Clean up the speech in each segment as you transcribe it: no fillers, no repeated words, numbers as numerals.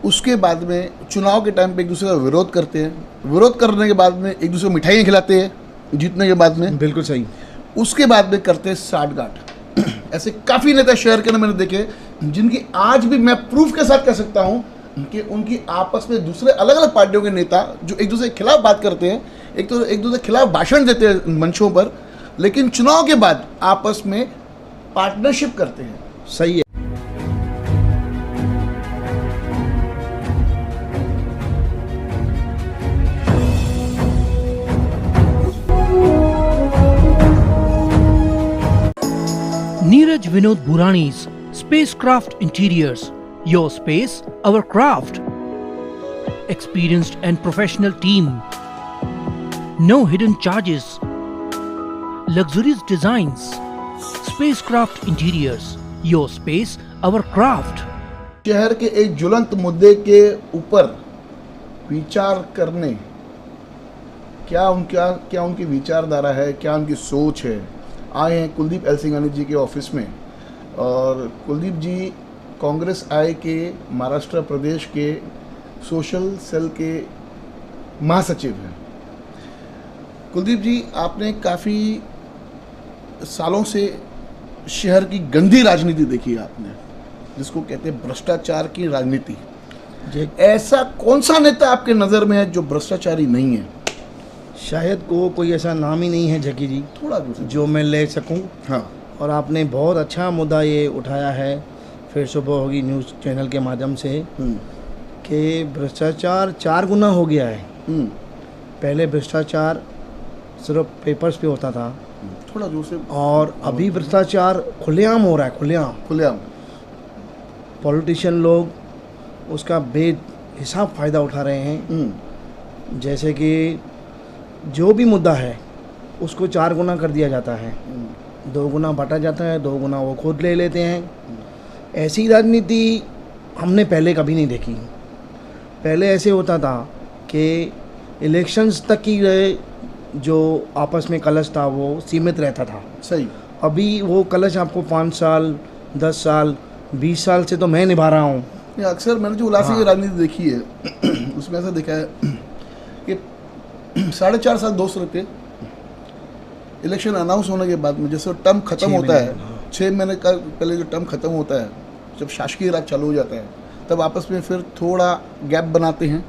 उसके बाद में चुनाव के टाइम पे एक दूसरे का विरोध करते हैं, विरोध करने के बाद में एक दूसरे को मिठाइयाँ खिलाते हैं जीतने के बाद में। बिल्कुल सही। उसके बाद में करते हैं साठगांठ। ऐसे काफ़ी नेता शहर के अंदर मैंने देखे जिनकी आज भी मैं प्रूफ के साथ कह सकता हूँ कि उनकी आपस में दूसरे अलग अलग पार्टियों के नेता जो एक दूसरे के खिलाफ बात करते हैं, एक दूसरे के खिलाफ भाषण देते हैं मंचों पर, लेकिन चुनाव के बाद आपस में पार्टनरशिप करते हैं। सही है। Neeraj Vinod Burani's Spacecraft Interiors. Your space, our craft. Experienced and professional team. No hidden charges. Luxurious designs. Spacecraft Interiors. Your space, our craft. शहर के एक ज्वलंत मुद्दे के ऊपर विचार करने क्या उनकी विचारधारा है, क्या उनकी सोच है। आए हैं कुलदीप एलसिंघानी जी के ऑफिस में, और कुलदीप जी कांग्रेस आई के महाराष्ट्र प्रदेश के सोशल सेल के महासचिव हैं। कुलदीप जी, आपने काफ़ी सालों से शहर की गंदी राजनीति देखी है आपने, जिसको कहते हैं भ्रष्टाचार की राजनीति। ऐसा कौन सा नेता आपके नज़र में है जो भ्रष्टाचारी नहीं है? शायद को कोई ऐसा नाम ही नहीं है जकी जी, थोड़ा जो मैं ले सकूं। हाँ। और आपने बहुत अच्छा मुद्दा ये उठाया है, फिर सुबह होगी न्यूज़ चैनल के माध्यम से, कि भ्रष्टाचार 4 गुना हो गया है। पहले भ्रष्टाचार सिर्फ पेपर्स पे होता था, थोड़ा जोर से, और अभी भ्रष्टाचार खुलेआम हो रहा है। खुलेआम पॉलिटिशियन लोग उसका बेहिसाब फ़ायदा उठा रहे हैं। जैसे कि जो भी मुद्दा है उसको 4 गुना कर दिया जाता है, 2 गुना बांटा जाता है, 2 गुना वो खुद ले लेते हैं। ऐसी राजनीति हमने पहले कभी नहीं देखी। पहले ऐसे होता था कि इलेक्शंस तक की जो आपस में कलश था वो सीमित रहता था। सही। अभी वो कलश आपको 5 साल, 10 साल, 20 साल से तो मैं निभा रहा हूँ। अक्सर मैंने जो उल्लासी की राजनीति देखी है उसमें ऐसा देखा है कि 4.5 साल दोस्त रहते, इलेक्शन अनाउंस होने के बाद में जैसे टर्म खत्म होता है, 6 महीने का पहले जो टर्म खत्म होता है, जब शासकीय राज चालू हो जाता है, तब आपस में फिर थोड़ा गैप बनाते हैं।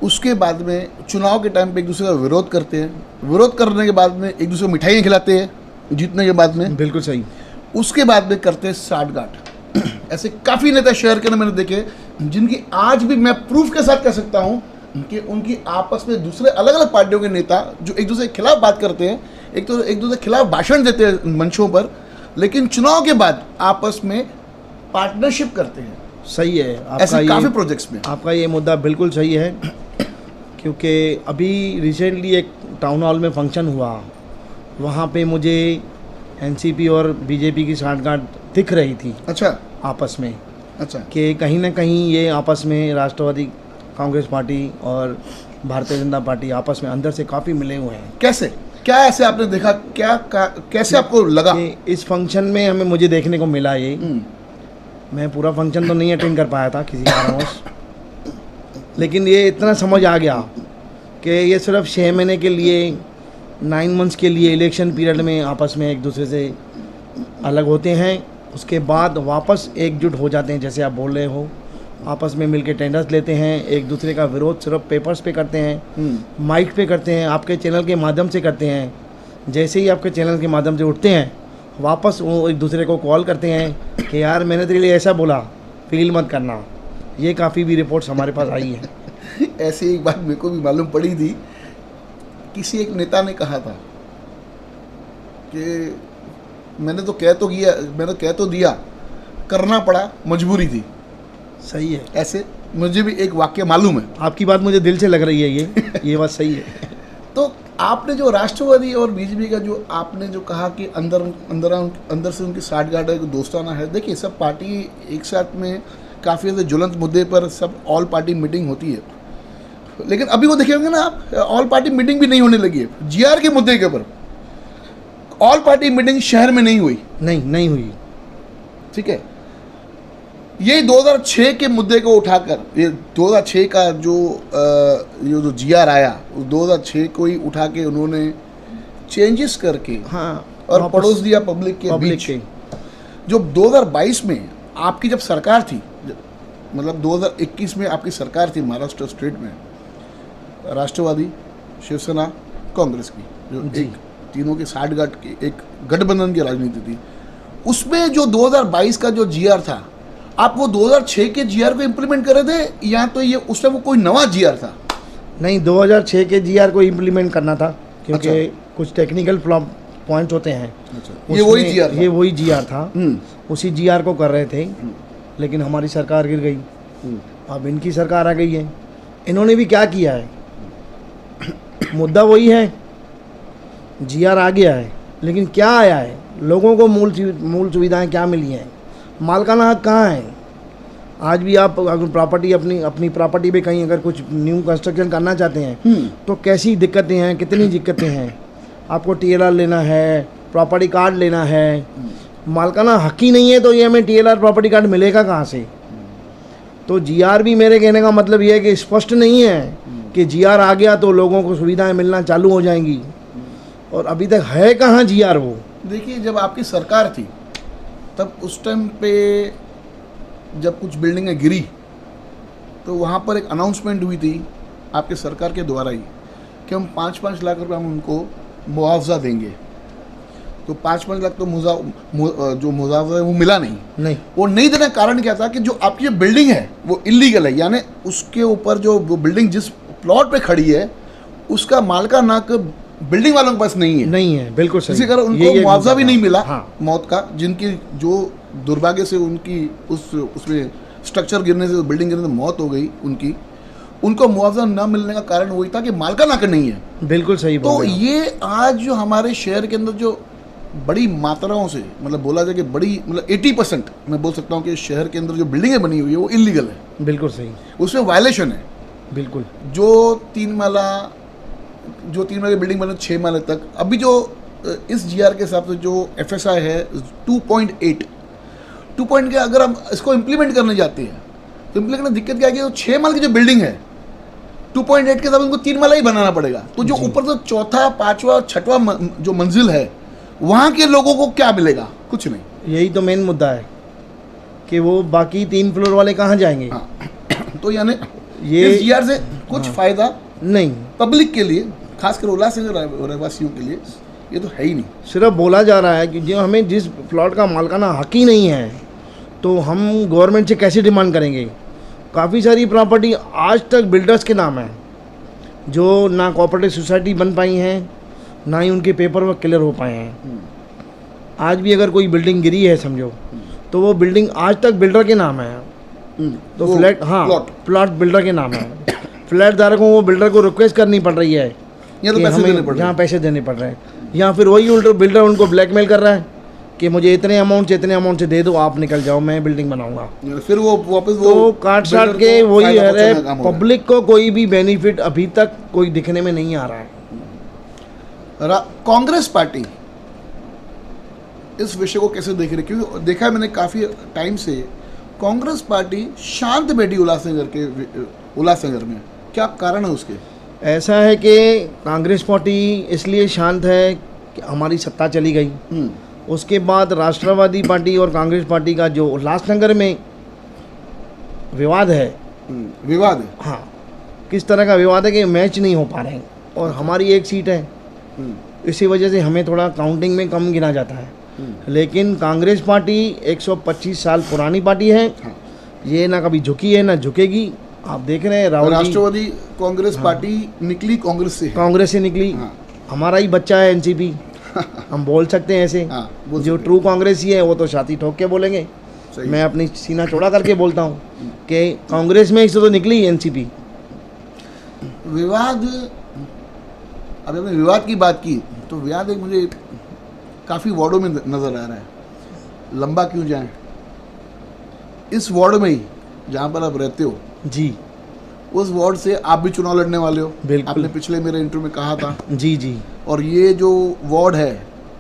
उसके बाद में चुनाव के टाइम पे एक दूसरे का विरोध करते हैं, विरोध करने के बाद में एक दूसरे को मिठाइयाँ खिलाते हैं जीतने के बाद में। बिल्कुल सही। उसके बाद में करते हैं साठगांठ। ऐसे काफ़ी नेता शहर के अंदर मैंने देखे जिनकी आज भी मैं प्रूफ के साथ कह सकता हूँ कि उनकी आपस में दूसरे अलग अलग पार्टियों के नेता जो एक दूसरे के खिलाफ बात करते हैं, एक दूसरे के खिलाफ भाषण देते हैं मंचों पर, लेकिन चुनाव के बाद आपस में पार्टनरशिप करते हैं। सही है। ऐसे काफ़ी प्रोजेक्ट्स में आपका ये मुद्दा बिल्कुल सही है, क्योंकि अभी रिसेंटली एक टाउन हॉल में फंक्शन हुआ, वहाँ पे मुझे एनसीपी और बीजेपी की साठगांठ दिख रही थी। अच्छा। आपस में। अच्छा। कि कहीं ना कहीं ये आपस में राष्ट्रवादी कांग्रेस पार्टी और भारतीय जनता पार्टी आपस में अंदर से काफ़ी मिले हुए हैं। कैसे? क्या ऐसे आपने देखा? कैसे आपको लगा? इस फंक्शन में मुझे देखने को मिला ये। मैं पूरा फंक्शन तो नहीं अटेंड कर पाया था किसी कारणवश, लेकिन ये इतना समझ आ गया कि ये सिर्फ 6 महीने के लिए, 9 मंथ्स के लिए इलेक्शन पीरियड में आपस में एक दूसरे से अलग होते हैं, उसके बाद वापस एकजुट हो जाते हैं। जैसे आप बोल रहे हो, आपस में मिलके टेंडर्स लेते हैं, एक दूसरे का विरोध सिर्फ पेपर्स पे करते हैं, माइक पे करते हैं, आपके चैनल के माध्यम से करते हैं। जैसे ही आपके चैनल के माध्यम से उठते हैं, वापस वो एक दूसरे को कॉल करते हैं कि यार मैंने तेरे लिए ऐसा बोला, फील मत करना। ये काफ़ी भी रिपोर्ट्स हमारे पास आई है। ऐसी एक बात मेरे को भी मालूम पड़ी थी, किसी एक नेता ने कहा था कि मैंने तो कह तो दिया, करना पड़ा, मजबूरी थी। सही है। ऐसे मुझे भी एक वाक्य मालूम है। आपकी बात मुझे दिल से लग रही है, ये बात सही है। तो आपने जो राष्ट्रवादी और बीजेपी का जो आपने जो कहा कि अंदर से उनकी साठगांठ है, दोस्ताना है। देखिए, सब पार्टी एक साथ में काफ़ी ऐसे ज्वलंत मुद्दे पर सब ऑल पार्टी मीटिंग होती है, लेकिन अभी वो देखे होंगे ना आप, ऑल पार्टी मीटिंग भी नहीं होने लगी है। जीआर के मुद्दे के ऊपर ऑल पार्टी मीटिंग शहर में नहीं हुई। नहीं हुई। ठीक है। ये 2006 के मुद्दे को उठाकर, ये 2006 का ये जो जीआर आया, उस 2006 को ही उठा के उन्होंने चेंजेस करके हाँ और वापस पड़ोस दिया पब्लिक के पब्लिक बीच। के जो 2022 में आपकी जब सरकार थी, मतलब 2021 में आपकी सरकार थी महाराष्ट्र स्टेट में, राष्ट्रवादी, शिवसेना, कांग्रेस की, जो जी। एक तीनों के साठगांठ की एक गठबंधन की राजनीति थी, उसमें जो 2022 का जो जीआर था, आप वो 2006 के जीआर को इम्प्लीमेंट कर रहे थे या तो ये उस टाइम वो कोई नवा जीआर था? नहीं, 2006 के जीआर को इम्प्लीमेंट करना था, क्योंकि अच्छा। कुछ टेक्निकल पॉइंट्स होते हैं। ये वही उसमें जीआर था? ये वही जीआर था। हम्म, उसी जीआर को कर रहे थे, लेकिन हमारी सरकार गिर गई। हम्म, अब इनकी सरकार आ गई है। इन्होंने भी क्या किया है, मुद्दा वही है, जीआर आ गया है, लेकिन क्या आया है, लोगों को मूल सुविधाएं क्या मिली हैं, मालिकाना हक कहाँ है। आज भी आप अगर प्रॉपर्टी अपनी प्रॉपर्टी पे कहीं अगर कुछ न्यू कंस्ट्रक्शन करना चाहते हैं तो कैसी दिक्कतें हैं, कितनी दिक्कतें हैं। आपको टीएलआर लेना है, प्रॉपर्टी कार्ड लेना है, मालिकाना हक ही नहीं है तो ये हमें टीएलआर प्रॉपर्टी कार्ड मिलेगा कहाँ से। तो जीआर भी, मेरे कहने का मतलब ये है कि स्पष्ट नहीं है कि जीआर आ गया तो लोगों को सुविधाएं मिलना चालू हो जाएंगी, और अभी तक है कहाँ जीआर वो। देखिए, जब आपकी सरकार थी तब उस टाइम पे जब कुछ बिल्डिंगें गिरी तो वहाँ पर एक अनाउंसमेंट हुई थी आपके सरकार के द्वारा ही कि हम 5-5 लाख रुपए हम उनको मुआवजा देंगे। तो 5-5 लाख तो जो मुआवजा है वो मिला नहीं। वो नहीं देने का कारण क्या था कि जो आपकी जो बिल्डिंग है वो इलीगल है, यानी उसके ऊपर जो वो बिल्डिंग जिस प्लॉट पे खड़ी है उसका मालिकाना हक बिल्डिंग वालों के पास नहीं है। बिल्कुल सही। इसी कारण उनको ये मुआवजा भी मुद्दा नहीं मिला, हाँ। मौत का, जिनकी जो दुर्भाग्य से उनकी उसमें स्ट्रक्चर गिरने से, बिल्डिंग गिरने से मौत हो गई उनकी, उनको मुआवजा न मिलने का कारण वही था कि मालिकाना हक नहीं है। बिल्कुल सही तो बोल रहे हैं। ये आज जो हमारे शहर के अंदर जो बड़ी मात्राओं से, मतलब बोला जाए कि बड़ी, मतलब 80% मैं बोल सकता हूँ कि शहर के अंदर जो बिल्डिंगें बनी हुई है वो इलीगल है, बिल्कुल सही, उसमें वायलेशन है। बिल्कुल। जो 3 माला बिल्डिंग बने 6 माले तक, अभी जो इस जीआर के हिसाब से जो एफएसआई है 2.8 के, अगर हम इसको इम्प्लीमेंट करने जाते हैं तो इम्प्लीमेंट करने दिक्कत क्या है कि जो 6 माले की जो बिल्डिंग है 2.8 के हिसाब से उनको 3 माला ही बनाना पड़ेगा। तो जो ऊपर तो चौथा, पांचवा, छठवां जो मंजिल है वहाँ के लोगों को क्या मिलेगा? कुछ नहीं। यही तो मेन मुद्दा है कि वो बाकी 3 फ्लोर वाले कहाँ जाएंगे। हाँ। तो यानी ये इस जीआर से कुछ फायदा नहीं, पब्लिक के लिए, खासकर उल्लासनगर रहवासियों के लिए ये तो है ही नहीं। सिर्फ बोला जा रहा है कि जो हमें जिस प्लॉट का मालिकाना हक ही नहीं है तो हम गवर्नमेंट से कैसे डिमांड करेंगे। काफ़ी सारी प्रॉपर्टी आज तक बिल्डर्स के नाम है, जो ना कोऑपरेटिव सोसाइटी बन पाई हैं, ना ही उनके पेपर वर्क क्लियर हो पाए हैं। आज भी अगर कोई बिल्डिंग गिरी है समझो, तो वो बिल्डिंग आज तक बिल्डर के नाम है। तो फ्लैट, हाँ, प्लॉट बिल्डर के नाम है। फ्लैट धारकों को बिल्डर को रिक्वेस्ट करनी पड़ रही है, यहाँ तो पैसे देने पड़ रहे हैं। यहाँ पैसे देने पड़ रहे हैं, या फिर वही उल्टा बिल्डर उनको ब्लैकमेल कर रहा है कि मुझे इतने अमाउंट से दे दो, आप निकल जाओ, मैं बिल्डिंग बनाऊंगा। फिर वो वापस तो काट साट के वही है, पब्लिक को कोई भी बेनिफिट अभी तक कोई दिखने में नहीं आ रहा है। कांग्रेस पार्टी इस विषय को कैसे देख रही है? क्योंकि देखा है मैंने काफ़ी टाइम से कांग्रेस पार्टी शांत बैठी उल्लासनगर में, क्या कारण है उसके? ऐसा है कि कांग्रेस पार्टी इसलिए शांत है कि हमारी सत्ता चली गई। उसके बाद राष्ट्रवादी पार्टी और कांग्रेस पार्टी का जो उल्लासनगर में विवाद है, हाँ, किस तरह का विवाद है कि मैच नहीं हो पा रहे हैं, और हमारी एक सीट है, इसी वजह से हमें थोड़ा काउंटिंग में कम गिना जाता है। लेकिन कांग्रेस पार्टी 125 साल पुरानी पार्टी है, ये ना कभी झुकी है ना झुकेगी। आप देख रहे हैं राहुल जी, राष्ट्रवादी कांग्रेस पार्टी निकली कांग्रेस से निकली। हमारा ही बच्चा है एनसीपी, हम बोल सकते हैं ऐसे। जो ट्रू कांग्रेसी है वो तो छाती ठोक के बोलेंगे, मैं अपनी सीना चौड़ा करके बोलता हूँ कि कांग्रेस में इससे तो निकली एनसीपी। विवाद, अभी हमने विवाद की बात की तो विवाद एक मुझे काफ़ी वार्डों में नज़र आ रहा है। लंबा क्यों जाएं, इस वार्ड में ही जहाँ पर आप रहते हो जी, उस वार्ड से आप भी चुनाव लड़ने वाले हो। बिल्कुल, आपने पिछले मेरे इंटरव्यू में कहा था। जी। और ये जो वार्ड है,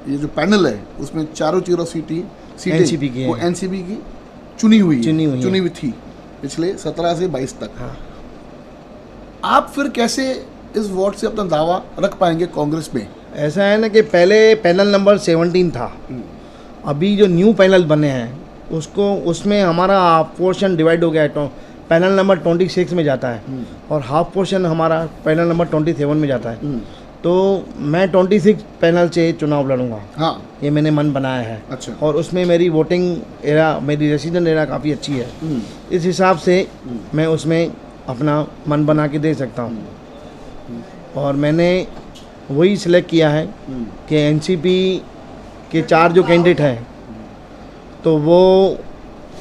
ये जो पैनल है, उसमें चारों सीटें एनसीपी की वो एनसीपी की चुनी हुई चुनी हुई थी पिछले 17 से 22 तक। हाँ। आप फिर कैसे इस वोट से अपना दावा रख पाएंगे कांग्रेस में? ऐसा है ना कि पहले पैनल नंबर 17 था, अभी जो न्यू पैनल बने हैं उसमें हमारा हाफ पोर्शन डिवाइड हो गया है, तो पैनल नंबर 26 में जाता है और हाफ पोर्शन हमारा पैनल नंबर 27 में जाता है। तो मैं 26 पैनल से चुनाव लड़ूंगा। हाँ, ये मैंने मन बनाया है। अच्छा। और उसमें मेरी वोटिंग एरा, मेरी रेसिडेंट एरा काफ़ी अच्छी है। इस हिसाब से मैं उसमें अपना मन बना के दे सकता हूँ। और मैंने वही सिलेक्ट किया है कि एनसीपी के 4 जो कैंडिडेट हैं तो वो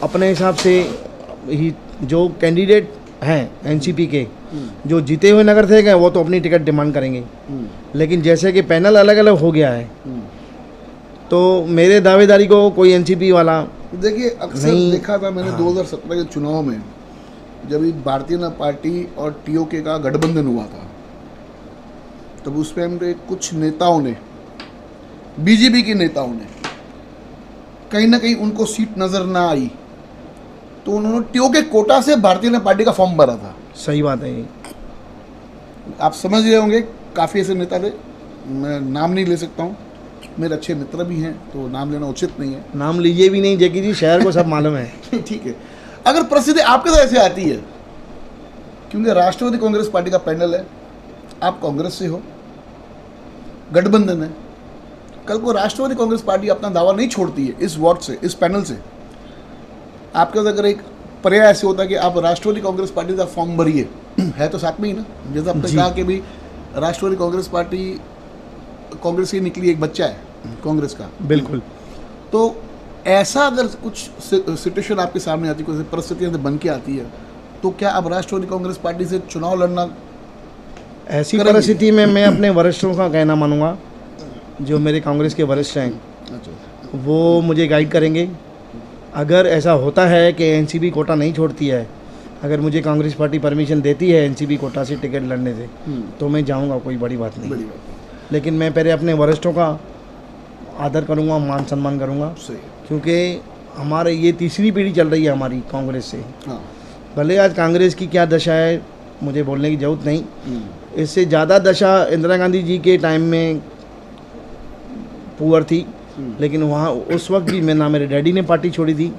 अपने हिसाब से ही जो कैंडिडेट हैं एनसीपी के जो जीते हुए नगर थे गए वो तो अपनी टिकट डिमांड करेंगे, लेकिन जैसे कि पैनल अलग अलग हो गया है तो मेरे दावेदारी को कोई एनसीपी वाला देखिए, अक्सर देखा था मैंने 2017 के चुनाव में जब ये भारतीय जनता पार्टी और टीओके का गठबंधन हुआ था, तब उस टाइम पे कुछ नेताओं ने, बीजेपी के नेताओं ने, कहीं ना कहीं उनको सीट नजर ना आई तो उन्होंने टीओके कोटा से भारतीय जनता पार्टी का फॉर्म भरा था। सही बात है ये। आप समझ रहे होंगे, काफ़ी ऐसे नेता थे, मैं नाम नहीं ले सकता हूँ, मेरे अच्छे मित्र भी हैं तो नाम लेना उचित नहीं है। नाम लीजिए भी नहीं, जैकी जी शहर को सब मालूम है। ठीक है, अगर परिस्थिति आपके साथ ऐसे आती है, क्योंकि राष्ट्रवादी कांग्रेस पार्टी का पैनल है, आप कांग्रेस से हो, गठबंधन है, कल को राष्ट्रवादी कांग्रेस पार्टी अपना दावा नहीं छोड़ती है इस वोट से, इस पैनल से, आपके पास अगर एक पर्याय ऐसे होता है कि आप राष्ट्रवादी कांग्रेस पार्टी का फॉर्म भरिए, है तो साथ में ही ना, जैसे आपने कहा कि भी राष्ट्रवादी कांग्रेस पार्टी कांग्रेस से निकली एक बच्चा है कांग्रेस का, बिल्कुल। तो ऐसा अगर कुछ सिचुएशन आपके सामने आती है, कोई परिस्थितियाँ बन के आती है, तो क्या आप राष्ट्रवादी कांग्रेस पार्टी से चुनाव लड़ना? ऐसी परिस्थिति में मैं अपने वरिष्ठों का कहना मानूंगा, जो मेरे कांग्रेस के वरिष्ठ हैं अच्छा, वो मुझे गाइड करेंगे। अगर ऐसा होता है कि एनसीपी कोटा नहीं छोड़ती है, अगर मुझे कांग्रेस पार्टी परमिशन देती है एनसीपी कोटा से टिकट लड़ने से, तो मैं जाऊंगा, कोई बड़ी बात नहीं। बड़ी बात। लेकिन मैं पहले अपने वरिष्ठों का आदर करूंगा, मान सम्मान करूंगा, सही, क्योंकि हमारे ये तीसरी पीढ़ी चल रही है हमारी कांग्रेस से। हाँ, भले आज कांग्रेस की क्या दशा है मुझे बोलने की ज़रूरत नहीं, इससे ज़्यादा दशा इंदिरा गांधी जी के टाइम में पुअर थी, लेकिन वहाँ उस वक्त भी मैं, ना मेरे डैडी ने पार्टी छोड़ी थी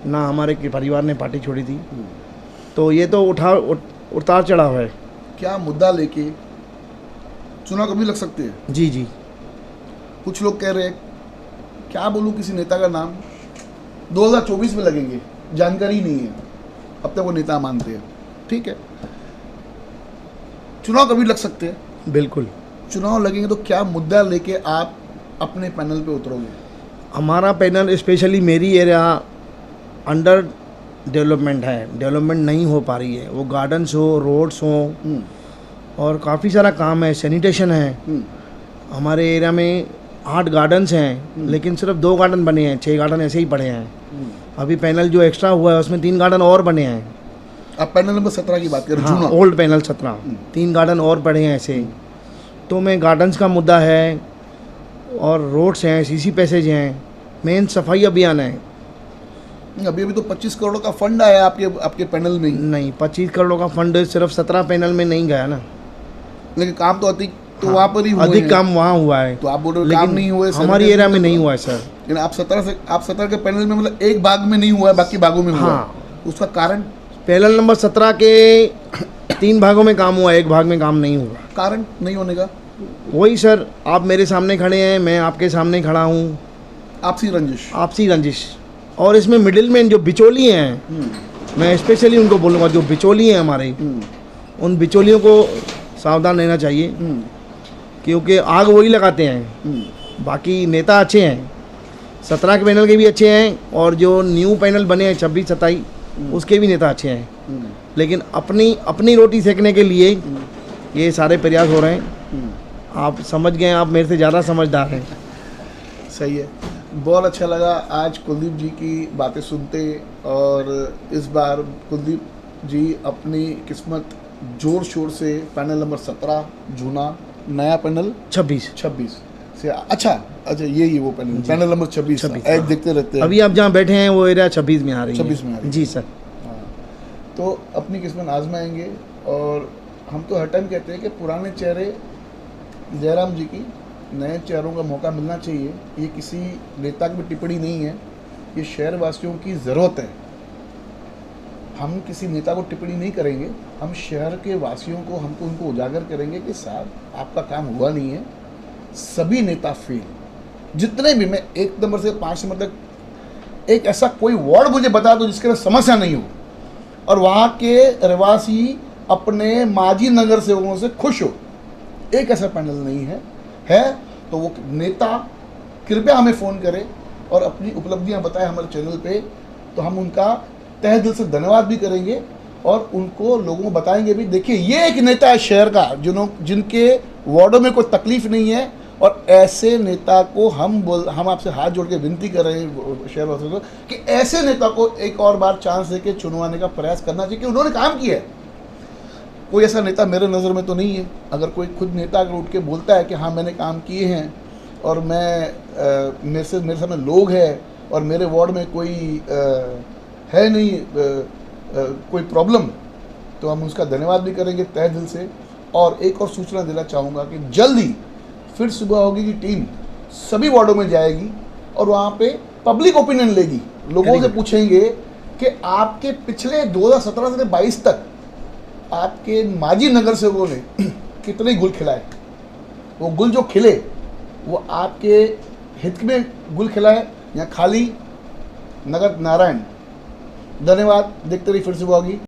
ना हमारे परिवार ने पार्टी छोड़ी थी। तो ये तो उतार चढ़ाव है। क्या मुद्दा लेके चुनाव कभी लग सकते हैं? जी जी। कुछ लोग कह रहे हैं, क्या बोलूँ किसी नेता का नाम, 2024 में लगेंगे, जानकारी नहीं है, अब तक वो नेता मानते हैं, ठीक है, चुनाव कभी लग सकते हैं। बिल्कुल। चुनाव लगेंगे तो क्या मुद्दा लेके आप अपने पैनल पे उतरोगे? हमारा पैनल, स्पेशली मेरी एरिया अंडर डेवलपमेंट है, डेवलपमेंट नहीं हो पा रही है, वो गार्डन्स हो, रोड्स हो, और काफ़ी सारा काम है, सैनिटेशन है। हमारे एरिया में 8 गार्डन्स हैं, लेकिन सिर्फ 2 गार्डन बने हैं, 6 गार्डन ऐसे ही पड़े हैं। अभी पैनल जो एक्स्ट्रा हुआ है उसमें 3 गार्डन और बने हैं। आप पैनल नंबर 17 की बात करें? हाँ, ओल्ड पैनल 17, 3 गार्डन और पड़े हैं ऐसे। तो मैं गार्डन्स का मुद्दा है, और रोड्स हैं, सीसी पैसेज हैं, मेन सफाई अभियान है। अभी तो 25 करोड़ का फंड आया आपके पैनल में ही। नहीं, 25 करोड़ का फंड सिर्फ 17 पैनल में नहीं गया ना, लेकिन काम तो अधिक तो हाँ, वहाँ पर ही हुए अधिक हैं। काम वहाँ हुआ है, तो आप बोल रहे हो लेकिन काम नहीं हुए, हमारी एरिया में नहीं हुआ है सर। लेकिन आप 17 के पैनल में मतलब एक भाग में नहीं हुआ है, बाकी भागों में हुआ हाँ। है। उसका कारण? पैनल नंबर 17 के 3 भागों में काम हुआ, 1 भाग में काम नहीं हुआ। कारण नहीं होने का? वही सर, आप मेरे सामने खड़े हैं, मैं आपके सामने खड़ा हूँ, आपसी रंजिश। आपसी रंजिश। और इसमें मिडिल मैन जो बिचौली हैं, मैं स्पेशली उनको बोलूँगा, जो बिचौली हैं हमारे, उन बिचौलियों को सावधान रहना चाहिए, क्योंकि आग वही लगाते हैं। बाकी नेता अच्छे हैं, 17 के पैनल के भी अच्छे हैं, और जो न्यू पैनल बने हैं 26, 27, उसके भी नेता अच्छे हैं, लेकिन अपनी रोटी सेकने के लिए ये सारे प्रयास हो रहे हैं। आप समझ गए, आप मेरे से ज़्यादा समझदार हैं। सही है, बहुत अच्छा लगा आज कुलदीप जी की बातें सुनते, और इस बार कुलदीप जी अपनी किस्मत जोर शोर से पैनल नंबर 17 जूना, नया पैनल 26 से अच्छा अच्छा ये वो पैनल नंबर 26 ऐड देखते रहते हैं। अभी आप जहाँ बैठे हैं वो एरिया 26 में आ रही है। 26 में आ रही है। जी सर। हाँ, तो अपनी किस्मत आजमाएंगे। और हम तो हर टाइम कहते हैं कि पुराने चेहरे जयराम जी की, नए चेहरों का मौका मिलना चाहिए। ये किसी नेता की टिप्पणी नहीं है, ये शहर वासियों की ज़रूरत है। हम किसी नेता को टिप्पणी नहीं करेंगे, हम शहर के वासियों को हमको उनको उजागर करेंगे कि साहब आपका काम हुआ नहीं है। सभी नेता फेल, जितने भी, मैं 1 नंबर से 5 नंबर तक, एक ऐसा कोई वार्ड मुझे बता दो जिसके लिए समस्या नहीं हो और वहाँ के रहवासी अपने माजी नगर सेवकों से खुश हो। एक ऐसा पैनल नहीं है तो वो नेता कृपया हमें फ़ोन करे और अपनी उपलब्धियां बताए हमारे चैनल पे, तो हम उनका तहे दिल से धन्यवाद भी करेंगे और उनको लोगों को बताएंगे भी। देखिए ये एक नेता है शहर का जिनके वार्डों में कोई तकलीफ नहीं है, और ऐसे नेता को हम आपसे हाथ जोड़ के विनती कर रहे हैं शहर वासियों को कि ऐसे नेता को एक और बार चांस देके चुनवाने का प्रयास करना चाहिए कि उन्होंने काम किया है। कोई ऐसा नेता मेरे नज़र में तो नहीं है। अगर कोई खुद नेता अगर उठ के बोलता है कि हाँ मैंने काम किए हैं और मेरे सामने लोग हैं और मेरे वार्ड में कोई है नहीं कोई प्रॉब्लम, तो हम उसका धन्यवाद भी करेंगे तहे दिल से। और एक और सूचना देना चाहूँगा कि जल्दी फिर सुबह होगी की टीम सभी वार्डों में जाएगी और वहाँ पे पब्लिक ओपिनियन लेगी। लोगों से पूछेंगे कि आपके पिछले 2017 से 22 तक आपके माजी नगर सेवकों ने कितने गुल खिलाए, वो गुल जो खिले वो आपके हित में गुल खिलाए या खाली नगर नारायण। धन्यवाद, देखते रहिए फिर सुबह होगी।